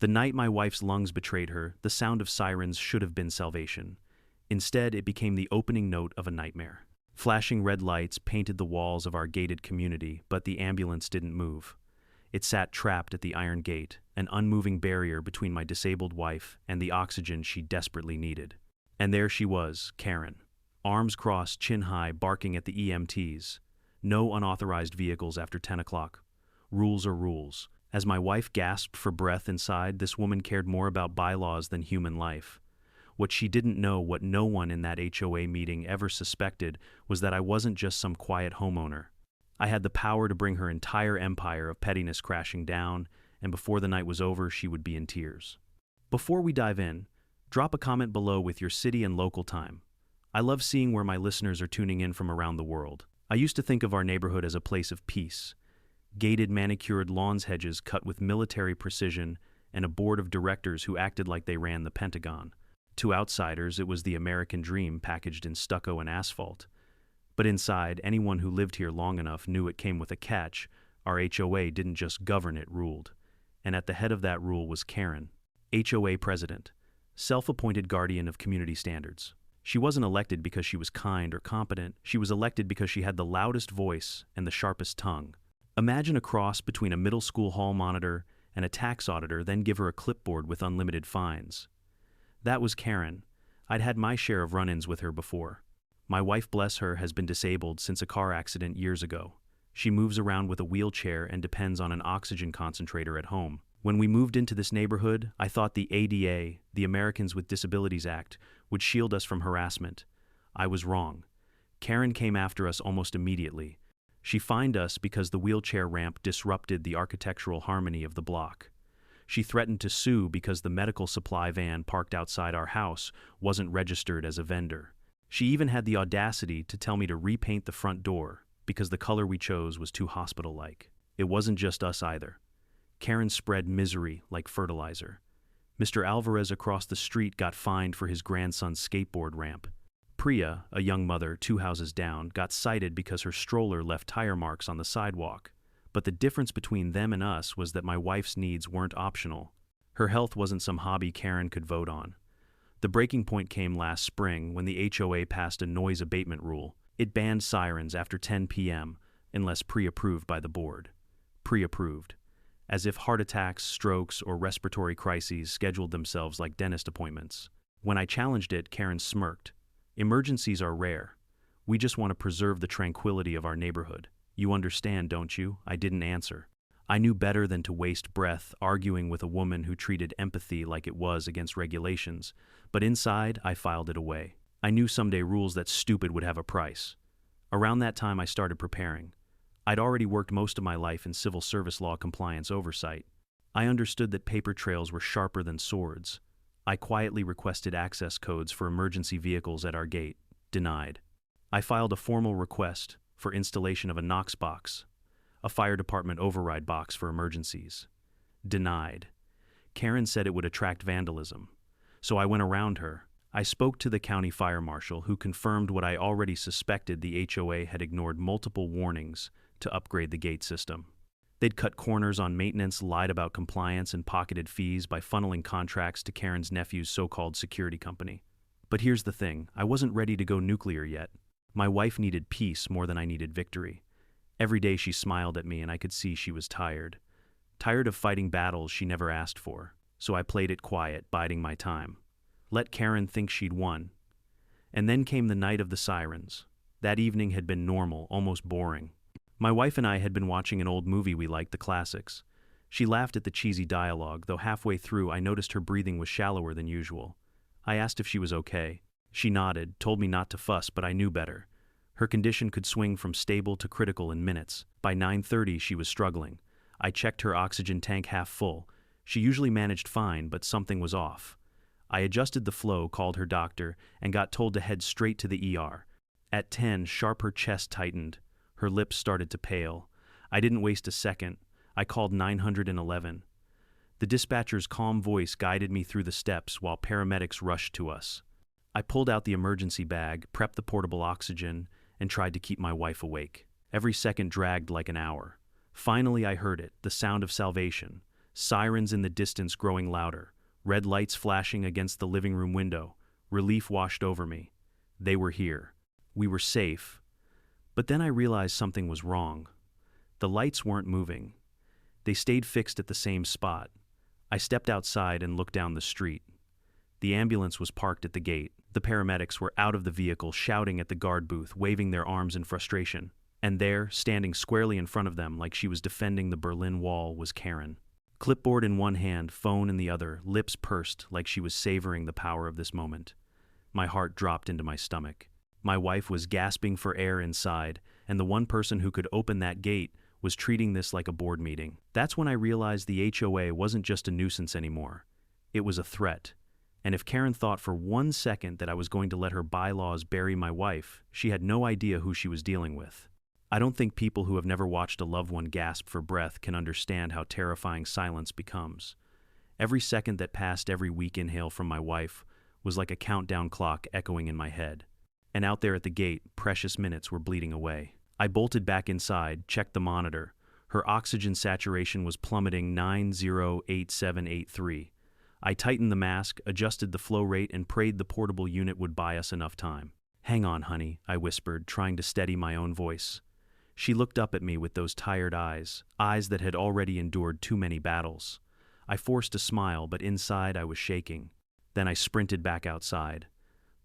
The night my wife's lungs betrayed her, the sound of sirens should have been salvation. Instead, it became the opening note of a nightmare. Flashing red lights painted the walls of our gated community, but the ambulance didn't move. It sat trapped at the iron gate, an unmoving barrier between my disabled wife and the oxygen she desperately needed. And there she was, Karen. Arms crossed, chin high, barking at the EMTs. No unauthorized vehicles after 10 o'clock. Rules are rules. As my wife gasped for breath inside, this woman cared more about bylaws than human life. What she didn't know, what no one in that HOA meeting ever suspected, was that I wasn't just some quiet homeowner. I had the power to bring her entire empire of pettiness crashing down, and before the night was over, she would be in tears. Before we dive in, drop a comment below with your city and local time. I love seeing where my listeners are tuning in from around the world. I used to think of our neighborhood as a place of peace. Gated, manicured lawns, hedges cut with military precision, and a board of directors who acted like they ran the Pentagon. To outsiders, it was the American dream packaged in stucco and asphalt. But inside, anyone who lived here long enough knew it came with a catch. Our HOA didn't just govern, it ruled. And at the head of that rule was Karen, HOA president, self-appointed guardian of community standards. She wasn't elected because she was kind or competent. She was elected because she had the loudest voice and the sharpest tongue. Imagine a cross between a middle school hall monitor and a tax auditor, then give her a clipboard with unlimited fines. That was Karen. I'd had my share of run-ins with her before. My wife, bless her, has been disabled since a car accident years ago. She moves around with a wheelchair and depends on an oxygen concentrator at home. When we moved into this neighborhood, I thought the ADA, the Americans with Disabilities Act, would shield us from harassment. I was wrong. Karen came after us almost immediately. She fined us because the wheelchair ramp disrupted the architectural harmony of the block. She threatened to sue because the medical supply van parked outside our house wasn't registered as a vendor. She even had the audacity to tell me to repaint the front door because the color we chose was too hospital-like. It wasn't just us either. Karen spread misery like fertilizer. Mr. Alvarez across the street got fined for his grandson's skateboard ramp. Priya, a young mother 2 houses down, got cited because her stroller left tire marks on the sidewalk. But the difference between them and us was that my wife's needs weren't optional. Her health wasn't some hobby Karen could vote on. The breaking point came last spring when the HOA passed a noise abatement rule. It banned sirens after 10 p.m. unless pre-approved by the board. Pre-approved. As if heart attacks, strokes, or respiratory crises scheduled themselves like dentist appointments. When I challenged it, Karen smirked. Emergencies are rare. We just want to preserve the tranquility of our neighborhood. You understand, don't you? I didn't answer. I knew better than to waste breath arguing with a woman who treated empathy like it was against regulations, but inside, I filed it away. I knew someday rules that stupid would have a price. Around that time, I started preparing. I'd already worked most of my life in civil service law compliance oversight. I understood that paper trails were sharper than swords. I quietly requested access codes for emergency vehicles at our gate. Denied. I filed a formal request for installation of a Knox box, a fire department override box for emergencies. Denied. Karen said it would attract vandalism. So I went around her. I spoke to the county fire marshal, who confirmed what I already suspected: the HOA had ignored multiple warnings to upgrade the gate system. They'd cut corners on maintenance, lied about compliance, and pocketed fees by funneling contracts to Karen's nephew's so-called security company. But here's the thing, I wasn't ready to go nuclear yet. My wife needed peace more than I needed victory. Every day she smiled at me and I could see she was tired. Tired of fighting battles she never asked for. So I played it quiet, biding my time. Let Karen think she'd won. And then came the night of the sirens. That evening had been normal, almost boring. My wife and I had been watching an old movie we liked, the classics. She laughed at the cheesy dialogue, though halfway through I noticed her breathing was shallower than usual. I asked if she was okay. She nodded, told me not to fuss, but I knew better. Her condition could swing from stable to critical in minutes. By 9:30 she was struggling. I checked her oxygen tank half full. She usually managed fine, but something was off. I adjusted the flow, called her doctor, and got told to head straight to the ER. At 10 sharp her chest tightened. Her lips started to pale. I didn't waste a second. I called 911. The dispatcher's calm voice guided me through the steps while paramedics rushed to us. I pulled out the emergency bag, prepped the portable oxygen, and tried to keep my wife awake. Every second dragged like an hour. Finally I heard it, the sound of salvation. Sirens in the distance growing louder, red lights flashing against the living room window. Relief washed over me. They were here. We were safe. But then I realized something was wrong. The lights weren't moving. They stayed fixed at the same spot. I stepped outside and looked down the street. The ambulance was parked at the gate. The paramedics were out of the vehicle, shouting at the guard booth, waving their arms in frustration. And there, standing squarely in front of them like she was defending the Berlin Wall, was Karen. Clipboard in one hand, phone in the other, lips pursed like she was savoring the power of this moment. My heart dropped into my stomach. My wife was gasping for air inside, and the one person who could open that gate was treating this like a board meeting. That's when I realized the HOA wasn't just a nuisance anymore. It was a threat. And if Karen thought for 1 second that I was going to let her bylaws bury my wife, she had no idea who she was dealing with. I don't think people who have never watched a loved one gasp for breath can understand how terrifying silence becomes. Every second that passed, every weak inhale from my wife, was like a countdown clock echoing in my head. And out there at the gate, precious minutes were bleeding away. I bolted back inside, checked the monitor. Her oxygen saturation was plummeting 908783. I tightened the mask, adjusted the flow rate, and prayed the portable unit would buy us enough time. "Hang on, honey," I whispered, trying to steady my own voice. She looked up at me with those tired eyes that had already endured too many battles. I forced a smile, but inside I was shaking. Then I sprinted back outside.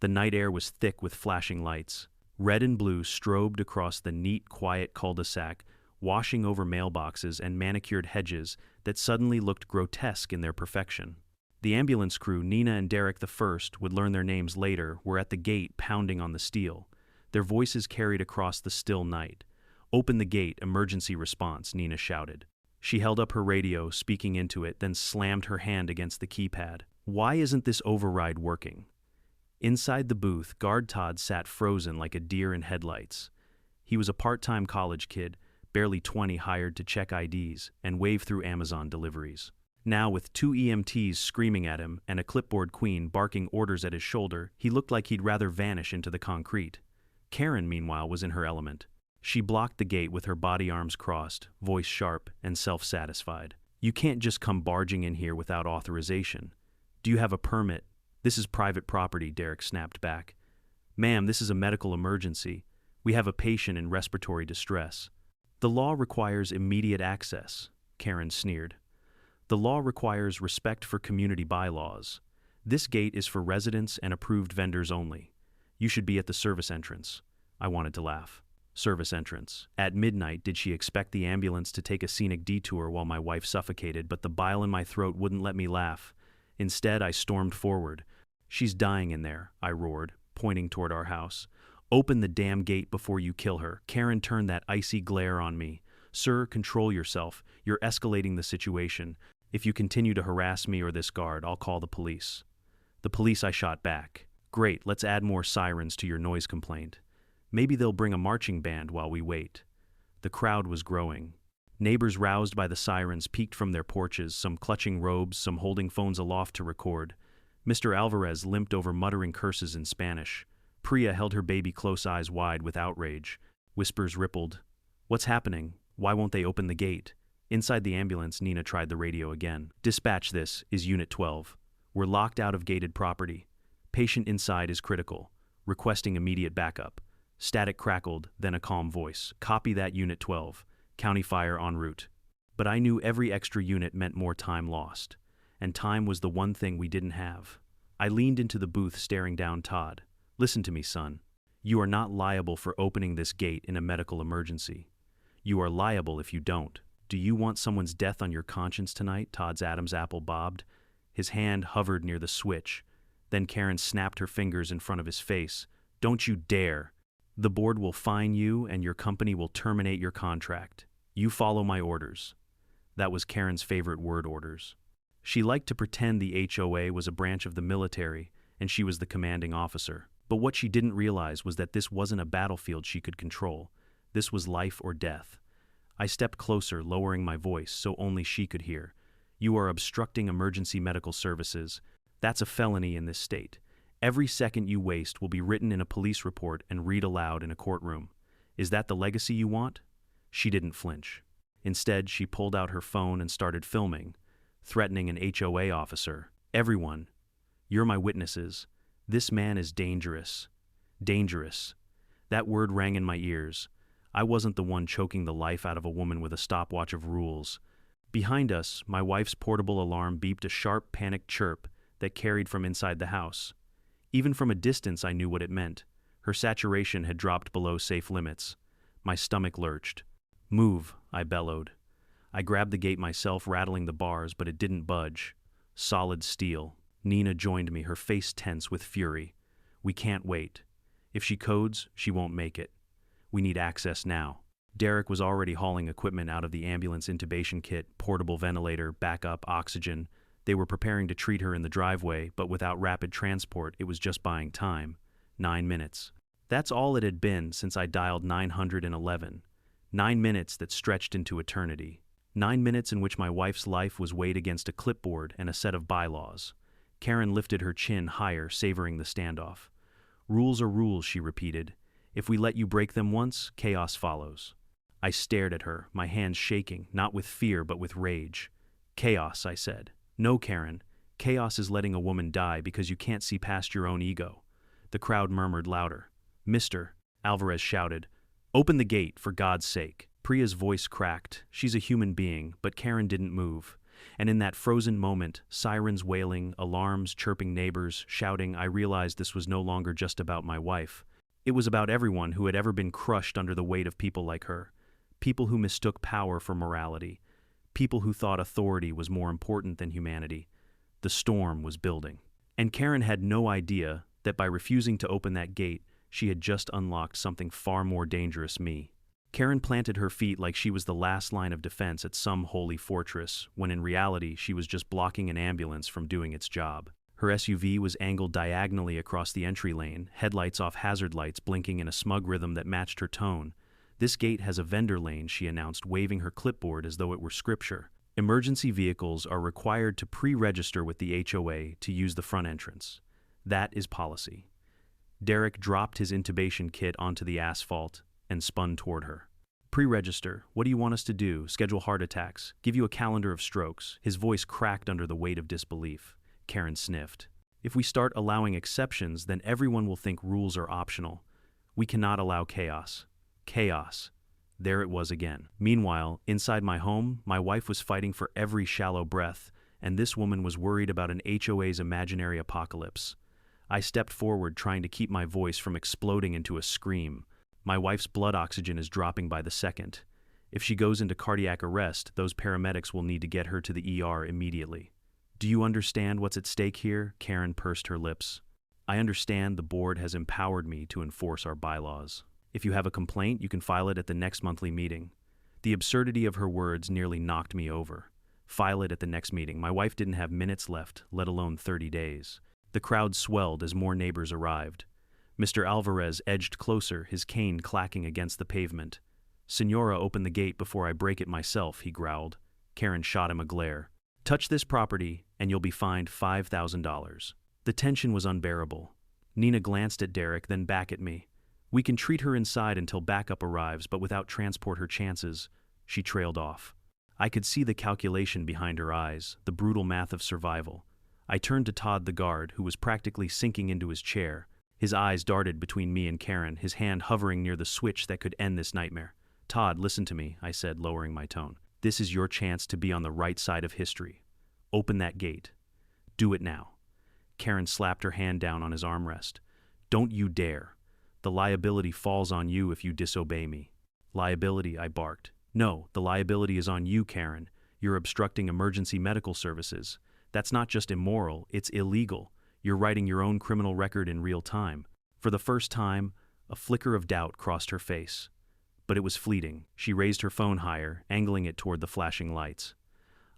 The night air was thick with flashing lights. Red and blue strobed across the neat, quiet cul-de-sac, washing over mailboxes and manicured hedges that suddenly looked grotesque in their perfection. The ambulance crew, Nina and Derek the first, would learn their names later, were at the gate pounding on the steel. Their voices carried across the still night. "Open the gate, emergency response," Nina shouted. She held up her radio, speaking into it, then slammed her hand against the keypad. Why isn't this override working? Inside the booth, Guard Todd sat frozen like a deer in headlights. He was a part-time college kid, barely 20, hired to check IDs and wave through Amazon deliveries. Now, with 2 EMTs screaming at him and a clipboard queen barking orders at his shoulder, he looked like he'd rather vanish into the concrete. Karen, meanwhile, was in her element. She blocked the gate with her body arms crossed, voice sharp and self-satisfied. "You can't just come barging in here without authorization. Do you have a permit?" "This is private property," Derek snapped back. "Ma'am, this is a medical emergency. We have a patient in respiratory distress." "The law requires immediate access," Karen sneered. "The law requires respect for community bylaws. This gate is for residents and approved vendors only. You should be at the service entrance." I wanted to laugh. Service entrance. At midnight, did she expect the ambulance to take a scenic detour while my wife suffocated, but the bile in my throat wouldn't let me laugh. Instead, I stormed forward. "She's dying in there," I roared, pointing toward our house. "Open the damn gate before you kill her." Karen turned that icy glare on me. "Sir, control yourself. You're escalating the situation. If you continue to harass me or this guard, I'll call the police." "The police," I shot back. "Great, let's add more sirens to your noise complaint. Maybe they'll bring a marching band while we wait." The crowd was growing. Neighbors roused by the sirens peeked from their porches, some clutching robes, some holding phones aloft to record. Mr. Alvarez limped over muttering curses in Spanish. Priya held her baby close, eyes wide with outrage. Whispers rippled. "What's happening? Why won't they open the gate?" Inside the ambulance, Nina tried the radio again. "Dispatch, this is Unit 12. We're locked out of gated property. Patient inside is critical. Requesting immediate backup." Static crackled, then a calm voice. "Copy that, Unit 12. County fire en route." But I knew every extra unit meant more time lost. And time was the one thing we didn't have. I leaned into the booth, staring down Todd. "Listen to me, son. You are not liable for opening this gate in a medical emergency. You are liable if you don't. Do you want someone's death on your conscience tonight?" Todd's Adam's apple bobbed. His hand hovered near the switch. Then Karen snapped her fingers in front of his face. "Don't you dare! The board will fine you and your company will terminate your contract. You follow my orders." That was Karen's favorite word, orders. She liked to pretend the HOA was a branch of the military and she was the commanding officer. But what she didn't realize was that this wasn't a battlefield she could control. This was life or death. I stepped closer, lowering my voice so only she could hear. "You are obstructing emergency medical services. That's a felony in this state. Every second you waste will be written in a police report and read aloud in a courtroom. Is that the legacy you want?" She didn't flinch. Instead, she pulled out her phone and started filming. threatening an HOA officer. Everyone, you're my witnesses. This man is dangerous. Dangerous. That word rang in my ears. I wasn't the one choking the life out of a woman with a stopwatch of rules. Behind us, my wife's portable alarm beeped a sharp, panicked chirp that carried from inside the house. Even from a distance, I knew what it meant. Her saturation had dropped below safe limits. My stomach lurched. "Move," I bellowed. I grabbed the gate myself, rattling the bars, but it didn't budge. Solid steel. Nina joined me, her face tense with fury. "We can't wait. If she codes, she won't make it. We need access now." Derek was already hauling equipment out of the ambulance: intubation kit, portable ventilator, backup, oxygen. They were preparing to treat her in the driveway, but without rapid transport, it was just buying time. 9 minutes. That's all it had been since I dialed 911. 9 minutes that stretched into eternity. 9 minutes in which my wife's life was weighed against a clipboard and a set of bylaws. Karen lifted her chin higher, savoring the standoff. "Rules are rules," she repeated. "If we let you break them once, chaos follows." I stared at her, my hands shaking, not with fear but with rage. "Chaos," I said. "No, Karen. Chaos is letting a woman die because you can't see past your own ego." The crowd murmured louder. "Mister," Alvarez shouted, "open the gate, for God's sake." Priya's voice cracked. She's a human being, but Karen didn't move. And in that frozen moment, sirens wailing, alarms chirping, neighbors shouting, I realized this was no longer just about my wife. It was about everyone who had ever been crushed under the weight of people like her. People who mistook power for morality. People who thought authority was more important than humanity. The storm was building. And Karen had no idea that by refusing to open that gate, she had just unlocked something far more dangerous: me. Karen planted her feet like she was the last line of defense at some holy fortress, when in reality she was just blocking an ambulance from doing its job. Her SUV was angled diagonally across the entry lane, headlights off, hazard lights blinking in a smug rhythm that matched her tone. "This gate has a vendor lane," she announced, waving her clipboard as though it were scripture. "Emergency vehicles are required to pre-register with the HOA to use the front entrance. That is policy." Derek dropped his intubation kit onto the asphalt and spun toward her. "Pre-register? What do you want us to do? Schedule heart attacks? Give you a calendar of strokes?" His voice cracked under the weight of disbelief. Karen sniffed. "If we start allowing exceptions, then everyone will think rules are optional. We cannot allow chaos." Chaos. There it was again. Meanwhile, inside my home, my wife was fighting for every shallow breath, and this woman was worried about an HOA's imaginary apocalypse. I stepped forward, trying to keep my voice from exploding into a scream. "My wife's blood oxygen is dropping by the second. If she goes into cardiac arrest, those paramedics will need to get her to the ER immediately." "Do you understand what's at stake here?" Karen pursed her lips. "I understand. The board has empowered me to enforce our bylaws. If you have a complaint, you can file it at the next monthly meeting." The absurdity of her words nearly knocked me over. File it at the next meeting. My wife didn't have minutes left, let alone 30 days. The crowd swelled as more neighbors arrived. Mr. Alvarez edged closer, his cane clacking against the pavement. "Senora, open the gate before I break it myself," he growled. Karen shot him a glare. "Touch this property, and you'll be fined $5,000. The tension was unbearable. Nina glanced at Derek, then back at me. "We can treat her inside until backup arrives, but without transport her chances..." She trailed off. I could see the calculation behind her eyes, the brutal math of survival. I turned to Todd, the guard, who was practically sinking into his chair. His eyes darted between me and Karen, his hand hovering near the switch that could end this nightmare. "Todd, listen to me," I said, lowering my tone. "This is your chance to be on the right side of history. Open that gate. Do it now." Karen slapped her hand down on his armrest. "Don't you dare. The liability falls on you if you disobey me." "Liability?" I barked. "No, the liability is on you, Karen. You're obstructing emergency medical services. That's not just immoral, it's illegal. You're writing your own criminal record in real time." For the first time, a flicker of doubt crossed her face. But it was fleeting. She raised her phone higher, angling it toward the flashing lights.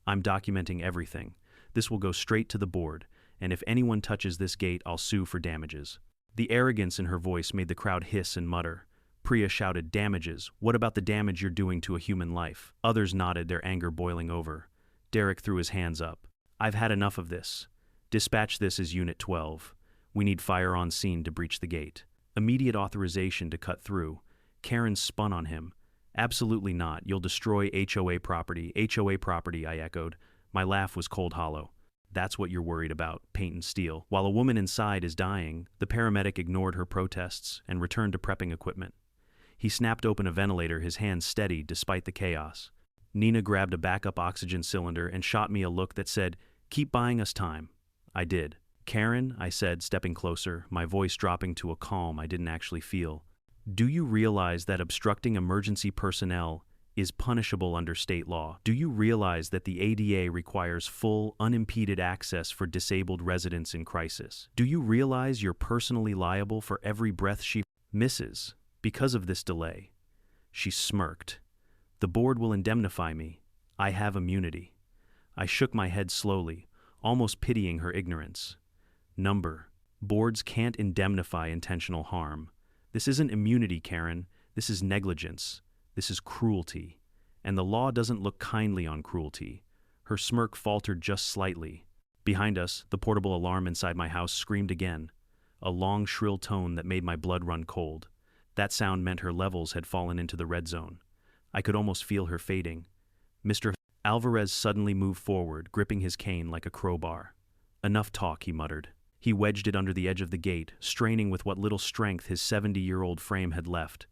"I'm documenting everything. This will go straight to the board, and if anyone touches this gate, I'll sue for damages." The arrogance in her voice made the crowd hiss and mutter. Priya shouted, "Damages? What about the damage you're doing to a human life?" Others nodded, their anger boiling over. Derek threw his hands up. "I've had enough of this. Dispatch this as Unit 12. We need fire on scene to breach the gate." Immediate authorization to cut through. Karen spun on him. "Absolutely not. You'll destroy HOA property." "HOA property," I echoed. My laugh was cold hollow. That's what you're worried about, paint and steel. While a woman inside is dying, the paramedic ignored her protests and returned to prepping equipment. He snapped open a ventilator, his hands steady despite the chaos. Nina grabbed a backup oxygen cylinder and shot me a look that said, "Keep buying us time." I did. "Karen," I said, stepping closer, my voice dropping to a calm I didn't actually feel. "Do you realize that obstructing emergency personnel is punishable under state law? Do you realize that the ADA requires full, unimpeded access for disabled residents in crisis? Do you realize you're personally liable for every breath she misses because of this delay?" She smirked. "The board will indemnify me. I have immunity." I shook my head slowly, almost pitying her ignorance. Boards can't indemnify intentional harm. This isn't immunity, Karen. This is negligence. This is cruelty. And the law doesn't look kindly on cruelty. Her smirk faltered just slightly. Behind us, the portable alarm inside my house screamed again, a long, shrill tone that made my blood run cold. That sound meant her levels had fallen into the red zone. I could almost feel her fading. Mr. Alvarez suddenly moved forward, gripping his cane like a crowbar. "Enough talk," he muttered. He wedged it under the edge of the gate, straining with what little strength his 70-year-old frame had left.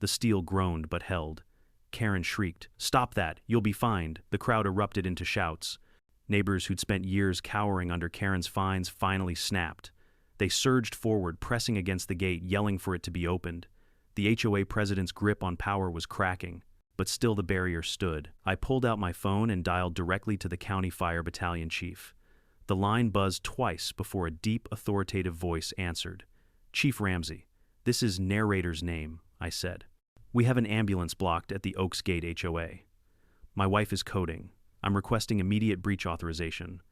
The steel groaned but held. Karen shrieked, "Stop that! You'll be fined!" The crowd erupted into shouts. Neighbors who'd spent years cowering under Karen's fines finally snapped. They surged forward, pressing against the gate, yelling for it to be opened. The HOA president's grip on power was cracking, but still the barrier stood. I pulled out my phone and dialed directly to the county fire battalion chief. The line buzzed twice before a deep, authoritative voice answered. "Chief Ramsey, this is narrator's name," I said. "We have an ambulance blocked at the Oaks Gate HOA. My wife is coding. I'm requesting immediate breach authorization."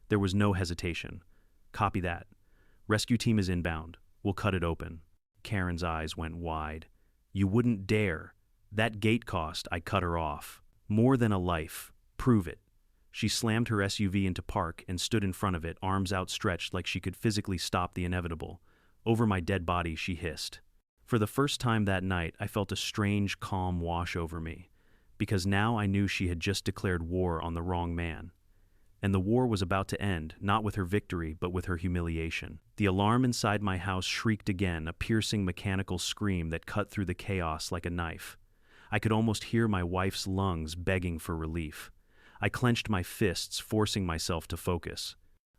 There was no hesitation. "Copy that. Rescue team is inbound. We'll cut it open." Karen's eyes went wide. "You wouldn't dare. That gate cost," I cut her off. "More than a life. Prove it." She slammed her SUV into park and stood in front of it, arms outstretched like she could physically stop the inevitable. Over my dead body, she hissed. For the first time that night, I felt a strange calm wash over me, because now I knew she had just declared war on the wrong man. And the war was about to end, not with her victory, but with her humiliation. The alarm inside my house shrieked again, a piercing mechanical scream that cut through the chaos like a knife. I could almost hear my wife's lungs begging for relief. I clenched my fists, forcing myself to focus.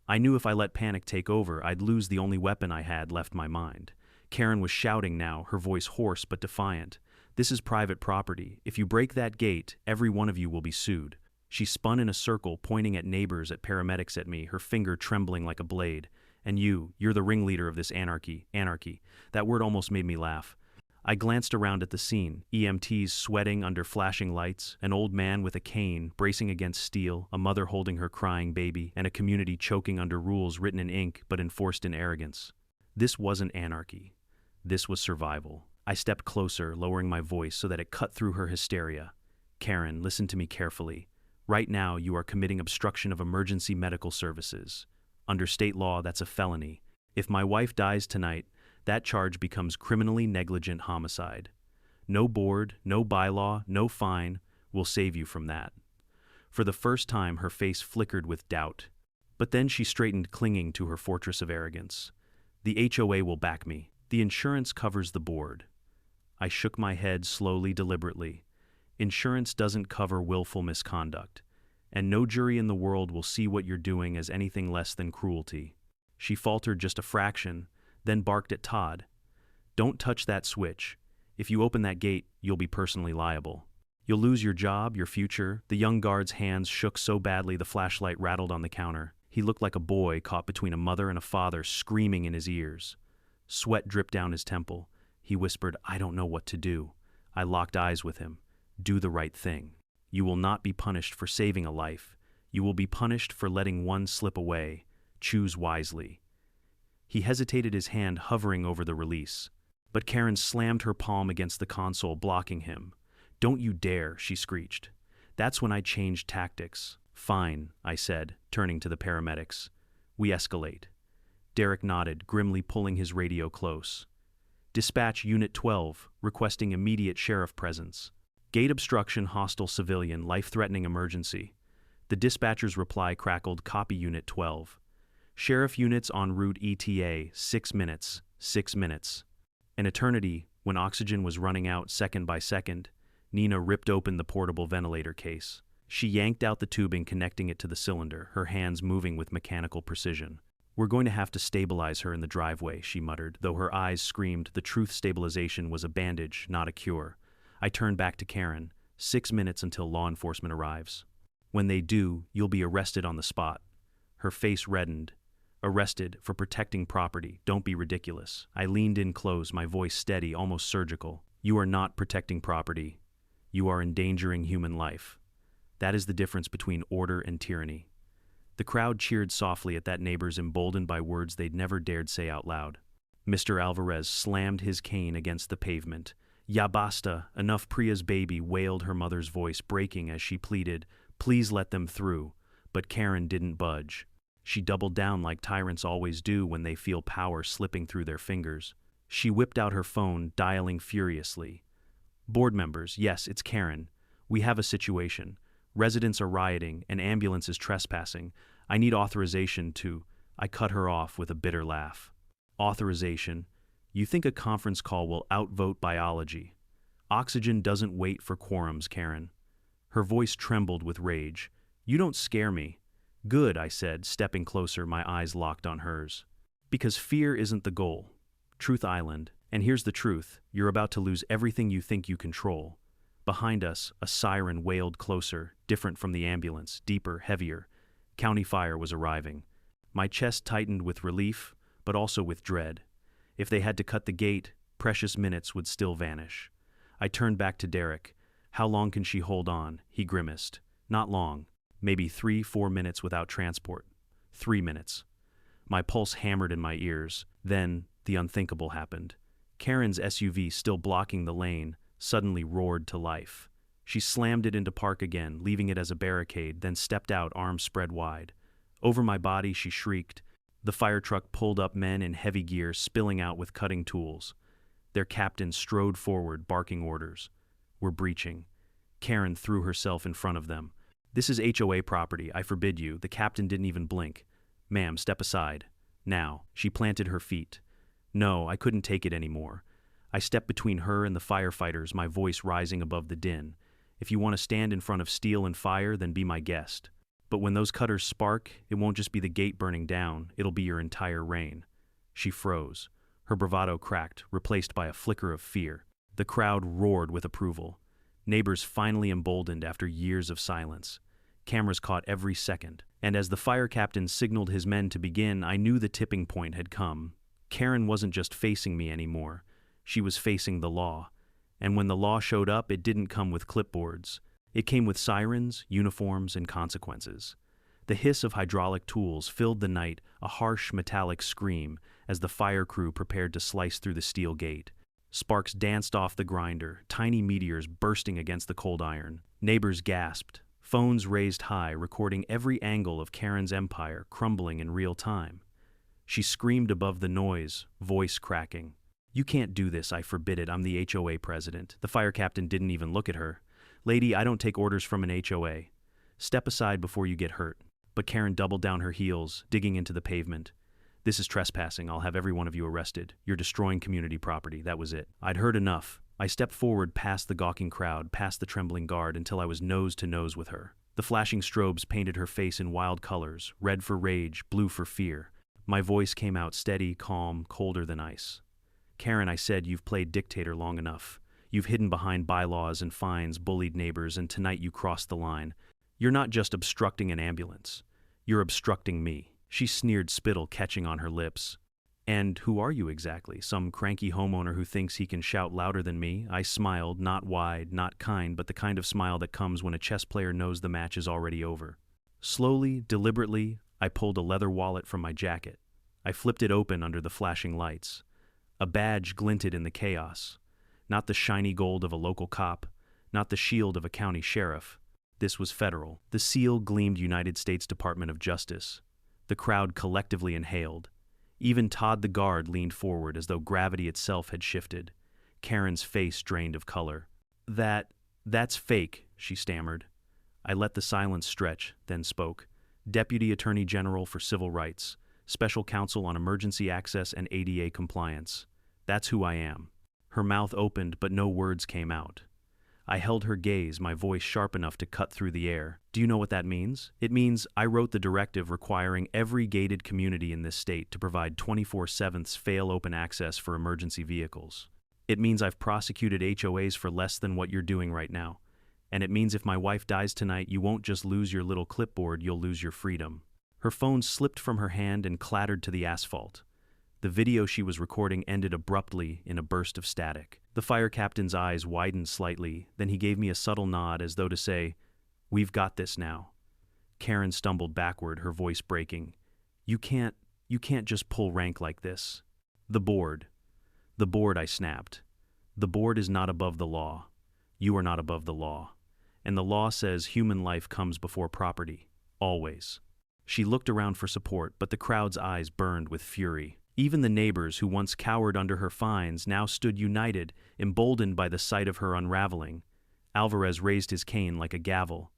I knew if I let panic take over, I'd lose the only weapon I had left, my mind. Karen was shouting now, her voice hoarse but defiant. "This is private property. If you break that gate, every one of you will be sued." She spun in a circle, pointing at neighbors, at paramedics, at me, her finger trembling like a blade. "And you're the ringleader of this anarchy. Anarchy." That word almost made me laugh. I glanced around at the scene, EMTs sweating under flashing lights, an old man with a cane bracing against steel, a mother holding her crying baby, and a community choking under rules written in ink but enforced in arrogance. This wasn't anarchy. This was survival. I stepped closer, lowering my voice so that it cut through her hysteria. "Karen, listen to me carefully. Right now, you are committing obstruction of emergency medical services. Under state law, that's a felony. If my wife dies tonight, that charge becomes criminally negligent homicide. No board, no bylaw, no fine will save you from that." For the first time, her face flickered with doubt. But then she straightened, clinging to her fortress of arrogance. "The HOA will back me. The insurance covers the board." I shook my head slowly, deliberately. Insurance doesn't cover willful misconduct, and no jury in the world will see what you're doing as anything less than cruelty. She faltered just a fraction, then barked at Todd. "Don't touch that switch. If you open that gate, you'll be personally liable. You'll lose your job, your future." The young guard's hands shook so badly the flashlight rattled on the counter. He looked like a boy caught between a mother and a father, screaming in his ears. Sweat dripped down his temple. He whispered, "I don't know what to do." I locked eyes with him. "Do the right thing. You will not be punished for saving a life. You will be punished for letting one slip away. Choose wisely." He hesitated, his hand hovering over the release. But Karen slammed her palm against the console, blocking him. "Don't you dare," she screeched. That's when I changed tactics. "Fine," I said, turning to the paramedics. "We escalate." Derek nodded, grimly pulling his radio close. "Dispatch Unit 12, requesting immediate sheriff presence. Gate obstruction, hostile civilian, life-threatening emergency." The dispatcher's reply crackled, "Copy Unit 12. Sheriff units en route ETA, 6 minutes, 6 minutes." An eternity, when oxygen was running out second by second, Nina ripped open the portable ventilator case. She yanked out the tubing connecting it to the cylinder, her hands moving with mechanical precision. "We're going to have to stabilize her in the driveway," she muttered, though her eyes screamed the truth. Stabilization was a bandage, not a cure. I turned back to Karen. 6 minutes until law enforcement arrives. "When they do, you'll be arrested on the spot." Her face reddened. "Arrested for protecting property. Don't be ridiculous." I leaned in close, my voice steady, almost surgical. "You are not protecting property. You are endangering human life. That is the difference between order and tyranny." The crowd cheered softly at that, neighbors emboldened by words they'd never dared say out loud. Mr. Alvarez slammed his cane against the pavement. "Ya basta, enough." Priya's baby wailed, her mother's voice breaking as she pleaded, "Please let them through." But Karen didn't budge. She doubled down like tyrants always do when they feel power slipping through their fingers. She whipped out her phone, dialing furiously. "Board members, yes, it's Karen. We have a situation. Residents are rioting, an ambulance is trespassing. I need authorization to—" I cut her off with a bitter laugh. "Authorization? You think a conference call will outvote biology? Oxygen doesn't wait for quorums, Karen." Her voice trembled with rage. "You don't scare me." "Good," I said, stepping closer, my eyes locked on hers. "Because fear isn't the goal. Truth Island. And here's the truth, you're about to lose everything you think you control." Behind us, a siren wailed closer, different from the ambulance, deeper, heavier. County fire was arriving. My chest tightened with relief, but also with dread. If they had to cut the gate, precious minutes would still vanish. I turned back to Derek. "How long can she hold on?" He grimaced. "Not long. Maybe 3-4 minutes without transport." 3 minutes. My pulse hammered in my ears. Then, the unthinkable happened. Karen's SUV, still blocking the lane, suddenly roared to life. She slammed it into park again, leaving it as a barricade, then stepped out, arms spread wide. Over my body, she shrieked. The fire truck pulled up, men in heavy gear spilling out with cutting tools. Their captain strode forward, barking orders. "We're breaching." Karen threw herself in front of them. "This is HOA property. I forbid you." The captain didn't even blink. "Ma'am, step aside. Now." She planted her feet. No, I couldn't take it anymore. I stepped between her and the firefighters, my voice rising above the din. "If you want to stand in front of steel and fire, then be my guest. But when those cutters spark, it won't just be the gate burning down, it'll be your entire reign." She froze. Her bravado cracked, replaced by a flicker of fear. The crowd roared with approval. Neighbors finally emboldened after years of silence. Cameras caught every second. And as the fire captain signaled his men to begin, I knew the tipping point had come. Karen wasn't just facing me anymore. She was facing the law. And when the law showed up, it didn't come with clipboards. It came with sirens, uniforms, and consequences. The hiss of hydraulic tools filled the night, a harsh metallic scream, as the fire crew prepared to slice through the steel gate. Sparks danced off the grinder, tiny meteors bursting against the cold iron. Neighbors gasped. Phones raised high, recording every angle of Karen's empire crumbling in real time. She screamed above the noise, voice cracking. "You can't do this, I forbid it. I'm the HOA president." The fire captain didn't even look at her. "Lady, I don't take orders from an HOA. Step aside before you get hurt." But Karen doubled down her heels, digging into the pavement. "This is trespassing. I'll have every one of you arrested. You're destroying community property." That was it. I'd heard enough. I stepped forward past the gawking crowd, past the trembling guard, until I was nose to nose with her. The flashing strobes painted her face in wild colors, red for rage, blue for fear. My voice came out steady, calm, colder than ice. "Karen," I said, "you've played dictator long enough. You've hidden behind bylaws and fines, bullied neighbors, and tonight you crossed the line. You're not just obstructing an ambulance. You're obstructing me." She sneered, spittle catching on her lips. "And who are you exactly? Some cranky homeowner who thinks he can shout louder than me?" I smiled, not wide, not kind, but the kind of smile that comes when a chess player knows the match is already over. Slowly, deliberately, I pulled a leather wallet from my jacket. I flipped it open under the flashing lights. A badge glinted in the chaos. Not the shiny gold of a local cop, not the shield of a county sheriff. This was federal. The seal gleamed United States Department of Justice. The crowd collectively inhaled. Even Todd the guard leaned forward as though gravity itself had shifted. Karen's face drained of color. That's fake," she stammered. I let the silence stretch, then spoke. Deputy Attorney General for Civil Rights, Special Counsel on Emergency Access and ADA Compliance. That's who I am. Her mouth opened, but no words came out. I held her gaze, my voice sharp enough to cut through the air. Do you know what that means? It means I wrote the directive requiring every gated community in this state to provide 24/7 fail-open access for emergency vehicles. It means I've prosecuted HOAs for less than what you're doing right now. And it means if my wife dies tonight, you won't just lose your little clipboard, you'll lose your freedom. Her phone slipped from her hand and clattered to the asphalt. The video she was recording ended abruptly in a burst of static. The fire captain's eyes widened slightly, then he gave me a subtle nod as though to say, "We've got this now." Karen stumbled backward, her voice breaking. You can't just pull rank like this." The board, I snapped. "The board is not above the law. You are not above the law. And the law says human life comes before property. Always." She looked around for support, but the crowd's eyes burned with fury. Even the neighbors who once cowered under her fines now stood united, emboldened by the sight of her unraveling. Alvarez raised his cane like a gavel.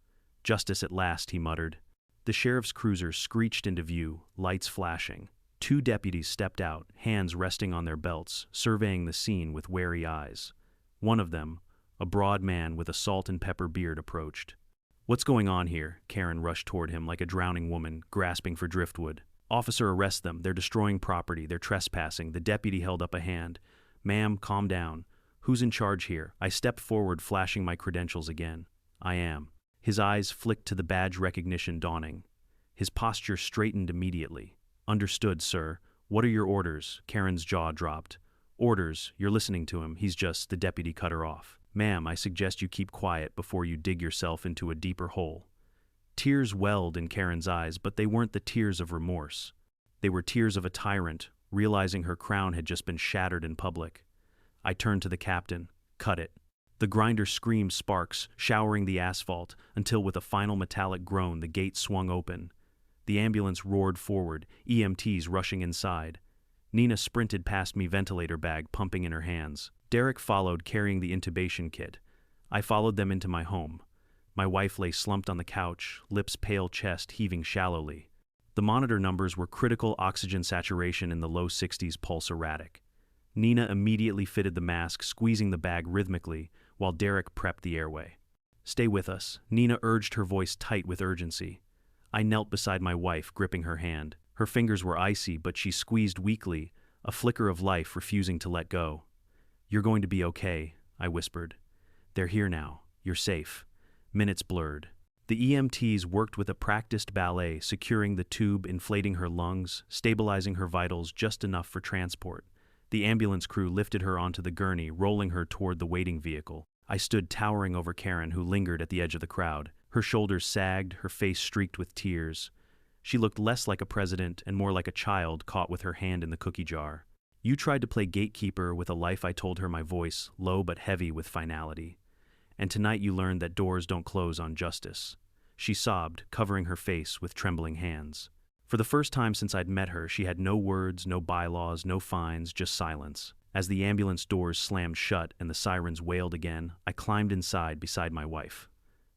"Justice at last," he muttered. The sheriff's cruiser screeched into view, lights flashing. 2 deputies stepped out, hands resting on their belts, surveying the scene with wary eyes. One of them, a broad man with a salt and pepper beard, approached. "What's going on here?" Karen rushed toward him like a drowning woman, grasping for driftwood. "Officer, arrest them. They're destroying property. They're trespassing." The deputy held up a hand. "Ma'am, calm down. Who's in charge here?" I stepped forward, flashing my credentials again. "I am." His eyes flicked to the badge recognition dawning. His posture straightened immediately. "Understood, sir. What are your orders?" Karen's jaw dropped. "Orders? You're listening to him. He's just..." The deputy cut her off. "Ma'am, I suggest you keep quiet before you dig yourself into a deeper hole." Tears welled in Karen's eyes, but they weren't the tears of remorse. They were tears of a tyrant, realizing her crown had just been shattered in public. I turned to the captain. "Cut it." The grinder screamed sparks, showering the asphalt, until with a final metallic groan the gate swung open. The ambulance roared forward, EMTs rushing inside. Nina sprinted past me, ventilator bag pumping in her hands. Derek followed, carrying the intubation kit. I followed them into my home. My wife lay slumped on the couch, lips pale, chest heaving shallowly. The monitor numbers were critical: oxygen saturation in the low 60s, pulse erratic. Nina immediately fitted the mask, squeezing the bag rhythmically, while Derek prepped the airway. "Stay with us," Nina urged, her voice tight with urgency. I knelt beside my wife, gripping her hand. Her fingers were icy, but she squeezed weakly, a flicker of life refusing to let go. "You're going to be okay," I whispered. "They're here now. You're safe." Minutes blurred. The EMTs worked with a practiced ballet, securing the tube, inflating her lungs, stabilizing her vitals just enough for transport. The ambulance crew lifted her onto the gurney, rolling her toward the waiting vehicle. I stood towering over Karen, who lingered at the edge of the crowd. Her shoulders sagged, her face streaked with tears. She looked less like a president and more like a child caught with her hand in the cookie jar. "You tried to play gatekeeper with a life," I told her, my voice low but heavy with finality. "And tonight you learned that doors don't close on justice." She sobbed, covering her face with trembling hands. For the first time since I'd met her, she had no words, no bylaws, no fines, just silence. As the ambulance doors slammed shut and the sirens wailed again, I climbed inside beside my wife.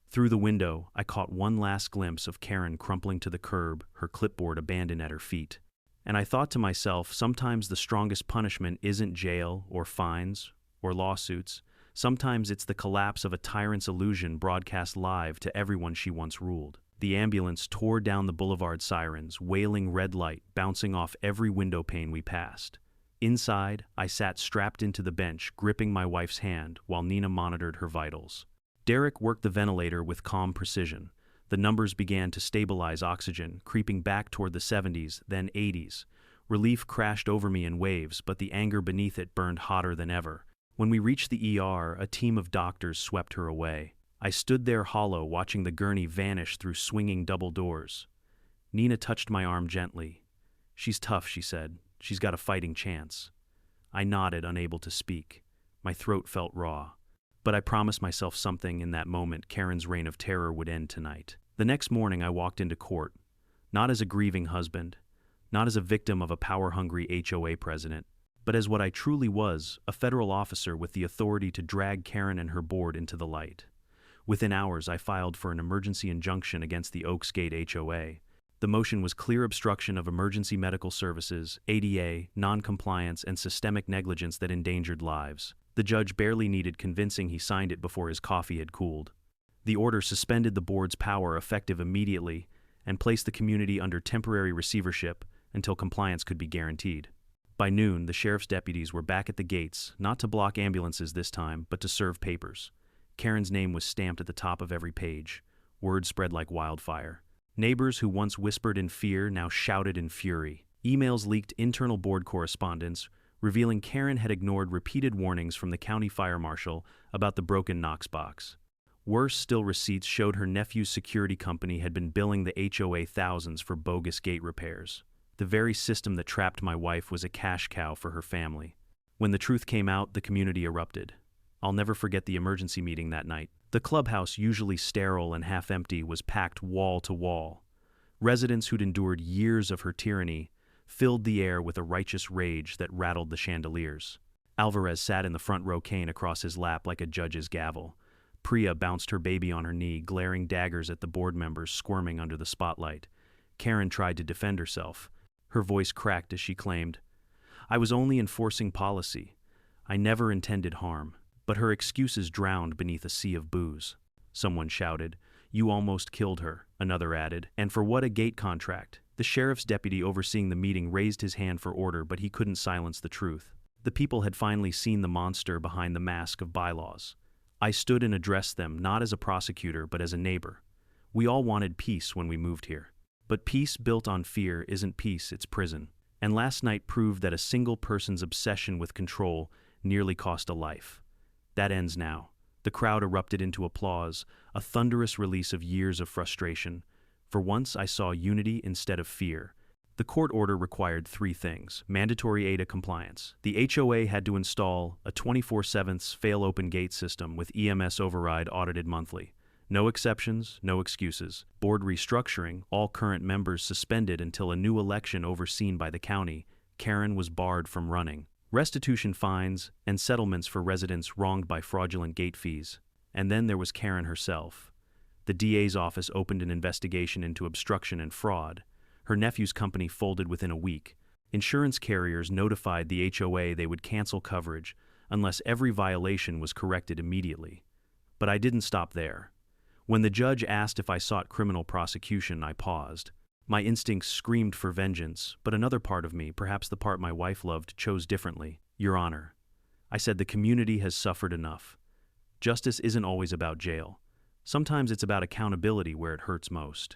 Through the window, I caught one last glimpse of Karen crumpling to the curb, her clipboard abandoned at her feet. And I thought to myself, sometimes the strongest punishment isn't jail or fines or lawsuits. Sometimes it's the collapse of a tyrant's illusion broadcast live to everyone she once ruled. The ambulance tore down the boulevard, sirens, wailing red light bouncing off every window pane we passed. Inside, I sat strapped into the bench, gripping my wife's hand while Nina monitored her vitals. Derek worked the ventilator with calm precision. The numbers began to stabilize, oxygen creeping back toward the 70s, then 80s. Relief crashed over me in waves, but the anger beneath it burned hotter than ever. When we reached the ER, a team of doctors swept her away. I stood there hollow, watching the gurney vanish through swinging double doors. Nina touched my arm gently. "She's tough," she said. "She's got a fighting chance." I nodded, unable to speak. My throat felt raw. But I promised myself something in that moment: Karen's reign of terror would end tonight. The next morning I walked into court, not as a grieving husband, not as a victim of a power-hungry HOA president, but as what I truly was, a federal officer with the authority to drag Karen and her board into the light. Within hours, I filed for an emergency injunction against the Oaks Gate HOA. The motion was clear obstruction of emergency medical services, ADA, non-compliance, and systemic negligence that endangered lives. The judge barely needed convincing he signed it before his coffee had cooled. The order suspended the board's power effective immediately and placed the community under temporary receivership until compliance could be guaranteed. By noon, the sheriff's deputies were back at the gates, not to block ambulances this time, but to serve papers. Karen's name was stamped at the top of every page. Word spread like wildfire. Neighbors who once whispered in fear now shouted in fury. Emails leaked internal board correspondence, revealing Karen had ignored repeated warnings from the county fire marshal about the broken Knox box. Worse still, receipts showed her nephew's security company had been billing the HOA thousands for bogus gate repairs. The very system that trapped my wife was a cash cow for her family. When the truth came out, the community erupted. I'll never forget the emergency meeting that night. The clubhouse, usually sterile and half-empty, was packed wall to wall. Residents who'd endured years of her tyranny filled the air with a righteous rage that rattled the chandeliers. Alvarez sat in the front row, cane across his lap like a judge's gavel. Priya bounced her baby on her knee, glaring daggers at the board members squirming under the spotlight. Karen tried to defend herself. Her voice cracked as she claimed, "I was only enforcing policy. I never intended harm." But her excuses drowned beneath a sea of booze. Someone shouted, "You almost killed her," another added. "And for what, a gate contract?" The sheriff's deputy overseeing the meeting raised his hand for order, but he couldn't silence the truth. The people had finally seen the monster behind the mask of bylaws. I stood and addressed them, not as a prosecutor, but as a neighbor. We all wanted peace when we moved here. But peace built on fear isn't peace, it's prison. And last night proved that a single person's obsession with control nearly cost a life. That ends now. The crowd erupted into applause, a thunderous release of years of frustration. For once, I saw unity instead of fear. The court order required 3 things: mandatory ADA compliance. The HOA had to install a 24/7 fail-open gate system with EMS override audited monthly. No exceptions, no excuses. Board restructuring, all current members suspended until a new election overseen by the county. Karen was barred from running. Restitution fines and settlements for residents wronged by fraudulent gate fees. And then there was Karen herself. The DA's office opened an investigation into obstruction and fraud. Her nephew's company folded within a week. Insurance carriers notified the HOA they would cancel coverage unless every violation was corrected immediately. But I didn't stop there. When the judge asked if I sought criminal prosecution, I paused. My instincts screamed for vengeance, but another part of me, perhaps the part my wife loved, chose differently. "Your Honor," I said, "the community has suffered enough. Justice isn't always about jail. Sometimes it's about accountability where it hurts most."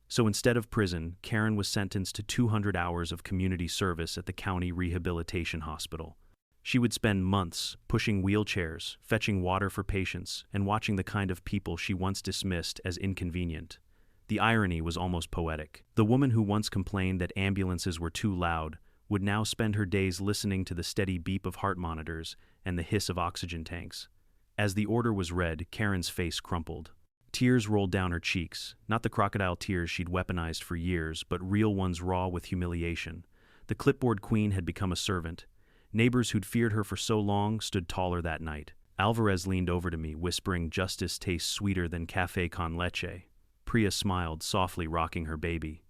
So instead of prison, Karen was sentenced to 200 hours of community service at the county rehabilitation hospital. She would spend months pushing wheelchairs, fetching water for patients, and watching the kind of people she once dismissed as inconvenient. The irony was almost poetic. The woman who once complained that ambulances were too loud would now spend her days listening to the steady beep of heart monitors and the hiss of oxygen tanks. As the order was read, Karen's face crumpled. Tears rolled down her cheeks, not the crocodile tears she'd weaponized for years, but real ones raw with humiliation. The clipboard queen had become a servant. Neighbors who'd feared her for so long stood taller that night. Alvarez leaned over to me, whispering, "Justice tastes sweeter than café con leche." Priya smiled, softly rocking her baby.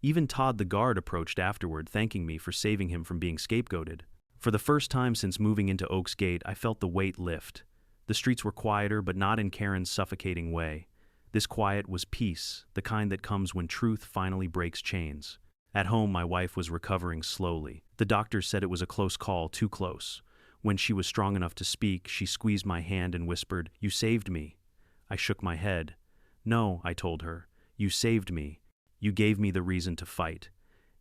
Even Todd the guard approached afterward, thanking me for saving him from being scapegoated. For the first time since moving into Oaks Gate, I felt the weight lift. The streets were quieter, but not in Karen's suffocating way. This quiet was peace, the kind that comes when truth finally breaks chains. At home, my wife was recovering slowly. The doctors said it was a close call, too close. When she was strong enough to speak, she squeezed my hand and whispered, "You saved me." I shook my head. "No," I told her, "you saved me. You gave me the reason to fight."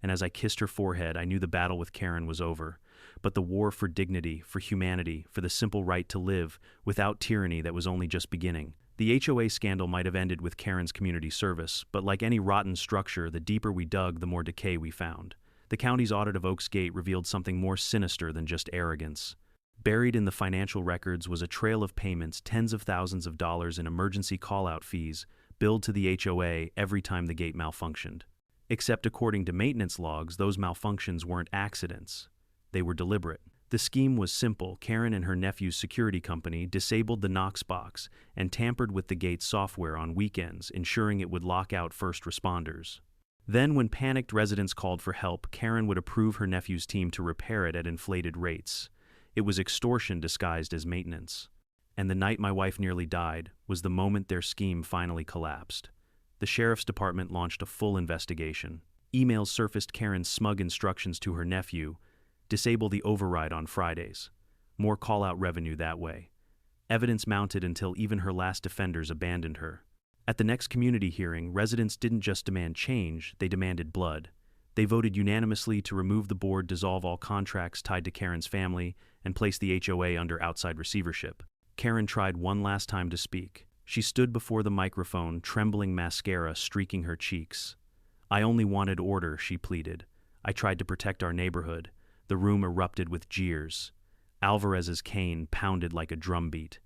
And as I kissed her forehead, I knew the battle with Karen was over. But the war for dignity, for humanity, for the simple right to live without tyranny, that was only just beginning. The HOA scandal might have ended with Karen's community service, but like any rotten structure, the deeper we dug, the more decay we found. The county's audit of Oaks Gate revealed something more sinister than just arrogance. Buried in the financial records was a trail of payments, tens of thousands of dollars in emergency call-out fees, billed to the HOA every time the gate malfunctioned. Except according to maintenance logs, those malfunctions weren't accidents. They were deliberate. The scheme was simple. Karen and her nephew's security company disabled the Knox box and tampered with the gate's software on weekends, ensuring it would lock out first responders. Then, when panicked residents called for help, Karen would approve her nephew's team to repair it at inflated rates. It was extortion disguised as maintenance. And the night my wife nearly died was the moment their scheme finally collapsed. The sheriff's department launched a full investigation. Emails surfaced Karen's smug instructions to her nephew: disable the override on Fridays. More call-out revenue that way. Evidence mounted until even her last defenders abandoned her. At the next community hearing, residents didn't just demand change, they demanded blood. They voted unanimously to remove the board, dissolve all contracts tied to Karen's family, and place the HOA under outside receivership. Karen tried one last time to speak. She stood before the microphone, trembling, mascara streaking her cheeks. "I only wanted order," she pleaded. "I tried to protect our neighborhood." The room erupted with jeers. Alvarez's cane pounded like a drumbeat.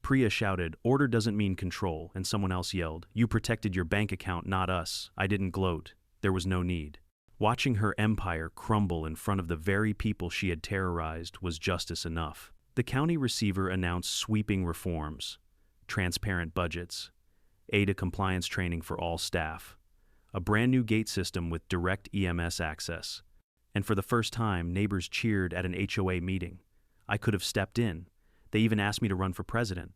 Priya shouted, "Order doesn't mean control," and someone else yelled, "You protected your bank account, not us." I didn't gloat. There was no need. Watching her empire crumble in front of the very people she had terrorized was justice enough. The county receiver announced sweeping reforms: transparent budgets, ADA compliance training for all staff, a brand new gate system with direct EMS access. And for the first time, neighbors cheered at an HOA meeting. I could have stepped in. They even asked me to run for president.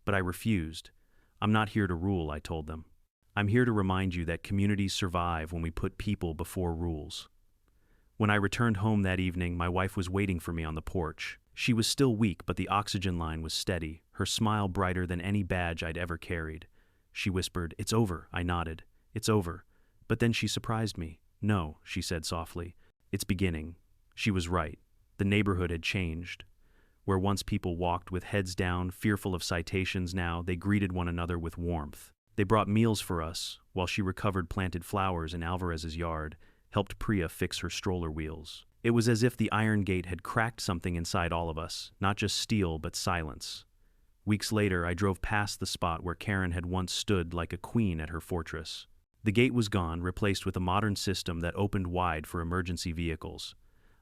But I refused. "I'm not here to rule," I told them. "I'm here to remind you that communities survive when we put people before rules." When I returned home that evening, my wife was waiting for me on the porch. She was still weak, but the oxygen line was steady, her smile brighter than any badge I'd ever carried. She whispered, "It's over." I nodded. "It's over." But then she surprised me. "No," she said softly. "It's beginning." She was right. The neighborhood had changed. Where once people walked with heads down, fearful of citations, now they greeted one another with warmth. They brought meals for us, while she recovered planted flowers in Alvarez's yard, helped Priya fix her stroller wheels. It was as if the iron gate had cracked something inside all of us, not just steel, but silence. Weeks later, I drove past the spot where Karen had once stood like a queen at her fortress. The gate was gone, replaced with a modern system that opened wide for emergency vehicles.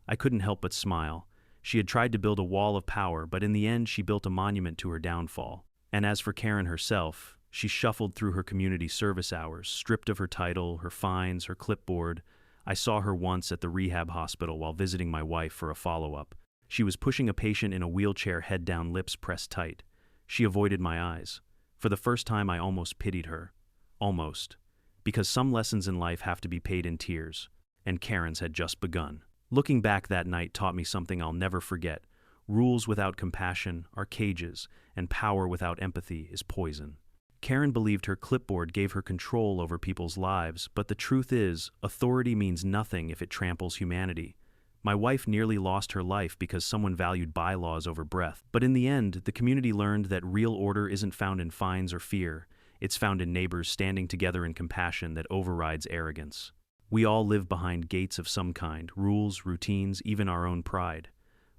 I couldn't help but smile. She had tried to build a wall of power, but in the end she built a monument to her downfall. And as for Karen herself, she shuffled through her community service hours, stripped of her title, her fines, her clipboard. I saw her once at the rehab hospital while visiting my wife for a follow-up. She was pushing a patient in a wheelchair, head down, lips pressed tight. She avoided my eyes. For the first time, I almost pitied her. Almost. Because some lessons in life have to be paid in tears, and Karen's had just begun. Looking back, that night taught me something I'll never forget. Rules without compassion are cages, and power without empathy is poison. Karen believed her clipboard gave her control over people's lives, but the truth is, authority means nothing if it tramples humanity. My wife nearly lost her life because someone valued bylaws over breath. But in the end, the community learned that real order isn't found in fines or fear. It's found in neighbors standing together in compassion that overrides arrogance. We all live behind gates of some kind, rules, routines, even our own pride.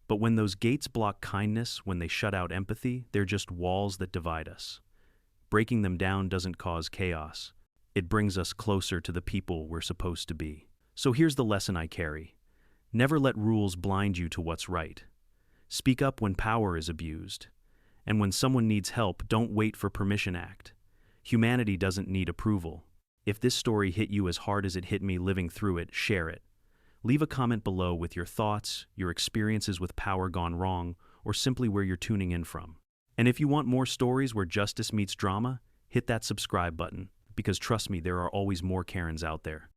But when those gates block kindness, when they shut out empathy, they're just walls that divide us. Breaking them down doesn't cause chaos. It brings us closer to the people we're supposed to be. So here's the lesson I carry. Never let rules blind you to what's right. Speak up when power is abused. And when someone needs help, don't wait for permission. Act. Humanity doesn't need approval. If this story hit you as hard as it hit me living through it, share it. Leave a comment below with your thoughts, your experiences with power gone wrong, or simply where you're tuning in from. And if you want more stories where justice meets drama, hit that subscribe button, because trust me, there are always more Karens out there.